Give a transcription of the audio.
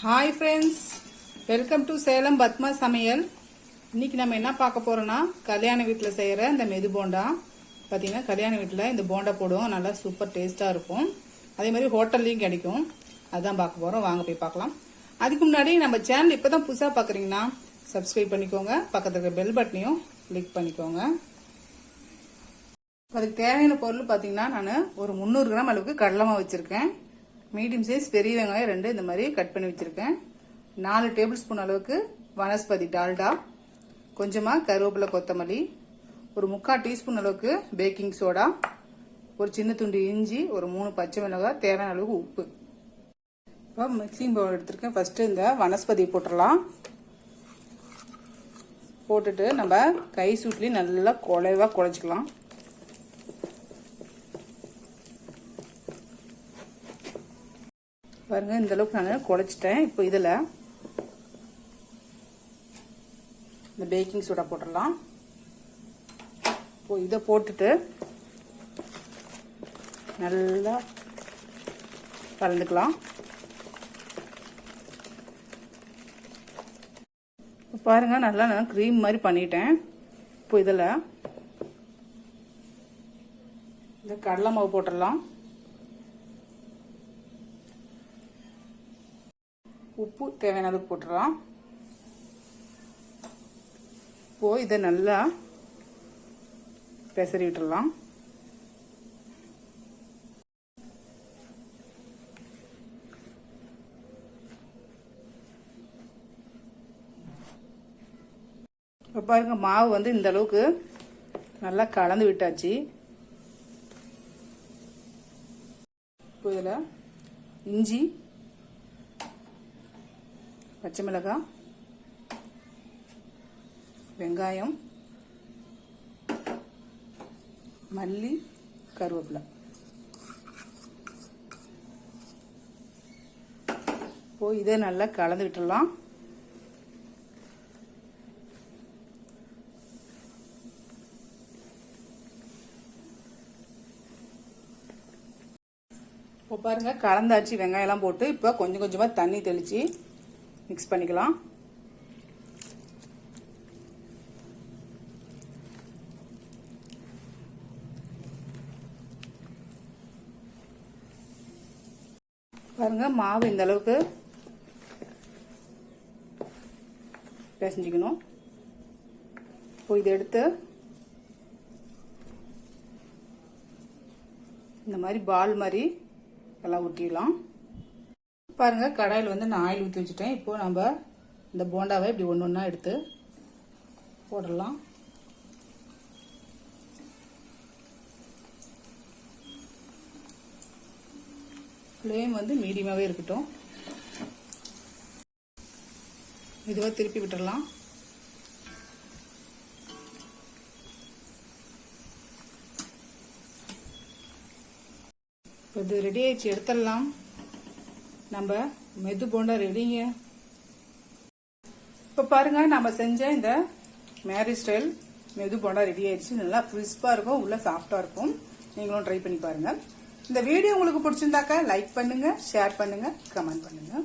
Hi friends, welcome to Salem Padma சமையல். இன்னைக்கு நம்ம என்ன பார்க்க போறோம்னா கல்யாண வீட்டில் செய்யற இந்த மெது போண்டா. பார்த்தீங்கன்னா கல்யாண வீட்டில் இந்த போண்டா போடுவோம், நல்லா சூப்பர் டேஸ்டா இருக்கும். அதே மாதிரி ஹோட்டல்லையும் கிடைக்கும். அதான் பார்க்க போறோம், வாங்க போய் பார்க்கலாம். அதுக்கு முன்னாடி நம்ம சேனல் இப்பதான் புதுசா பாக்குறீங்கன்னா சப்ஸ்கிரைப் பண்ணிக்கோங்க, பக்கத்துல இருக்க பெல் பட்டனையும் கிளிக் பண்ணிக்கோங்க. அதுக்கு தேவையான பொருள் பார்த்தீங்கன்னா நான் ஒரு 300 கிராம் அளவுக்கு கடலை மாவு வச்சிருக்கேன். மீடியம் சைஸ் பெரிய வெங்காயம் 2 இந்த மாதிரி கட் பண்ணி வச்சிருக்கேன். 4 டேபிள் ஸ்பூன் அளவுக்கு வனஸ்பதி டால்டா, கொஞ்சமா கருவேப்பிலை கொத்தமல்லி, ஒரு 3/4 டீஸ்பூன் அளவுக்கு பேக்கிங் சோடா, ஒரு சின்ன துண்டு இஞ்சி, ஒரு 3 பச்சை மிளகாய், தேவையான அளவுக்கு உப்பு. இப்போ மிக்சிங் பவுல் எடுத்திருக்கேன். ஃபர்ஸ்ட் இந்த வனஸ்பதி போட்டுடலாம். போட்டுட்டு நம்ம கை சூட்லி நல்லா குழைவா குழைச்சிக்கலாம். பாருங்க, இந்த அளவுக்கு நான் குழைச்சிட்டேன். இப்போ இதில் இந்த பேக்கிங் சோடா போட்டுடலாம். இப்போ இதை போட்டுட்டு நல்லா கலந்துக்கலாம். பாருங்க, நல்லா நான் க்ரீம் மாதிரி பண்ணிட்டேன். இப்போ இதில் இந்த கடலை மாவு போட்டுடலாம். உப்பு தேவையான அளவுக்கு போட்டுடலாம். இப்போ இதை நல்லா பெசரி விட்டுடலாம். இப்போ பாருங்க, மாவு வந்து இந்த அளவுக்கு நல்லா கலந்து விட்டாச்சு. இப்போ இதில் இஞ்சி, பச்சை மிளகாய், வெங்காயம், மல்லி, கருவேப்பிலை, இப்போ இதை நல்லா கலந்து விட்டுடலாம். இப்போ பாருங்க, கலந்தாச்சு வெங்காயம் எல்லாம் போட்டு. இப்போ கொஞ்சம் கொஞ்சமா தண்ணி தெளிச்சு மிக்ஸ் பண்ணிக்கலாம். பாருங்க, மாவு இந்த அளவுக்கு பிசைஞ்சிக்கணும். இப்போ இதை எடுத்து இந்த மாதிரி பால் மாதிரி எல்லாம் ஊற்றிடலாம். பாருங்க, கடாயில் வந்து நான் ஆயில் ஊற்றி வச்சுட்டேன். இப்போ நம்ம இந்த போண்டாவை இப்படி ஒன்று ஒன்றா எடுத்து போடலாம். ஃப்ளேம் வந்து மீடியமாகவே இருக்கட்டும். இதுவாக திருப்பி விட்டுடலாம். இது ரெடி ஆயிடுச்சு, எடுத்துடலாம். நம்ம மெது போண்டா ரெடிங்க. இப்போ பாருங்க, நம்ம செஞ்ச இந்த மேரேஜ் ஸ்டைல் மெது போண்டா ரெடி ஆயிடுச்சு. நல்லா கிறிஸ்பா இருக்கும், உள்ள சாஃப்டா இருக்கும். நீங்களும் ட்ரை பண்ணி பாருங்க. இந்த வீடியோ உங்களுக்கு பிடிச்சிருந்தாக்கா லைக் பண்ணுங்க, ஷேர் பண்ணுங்க, கமெண்ட் பண்ணுங்க.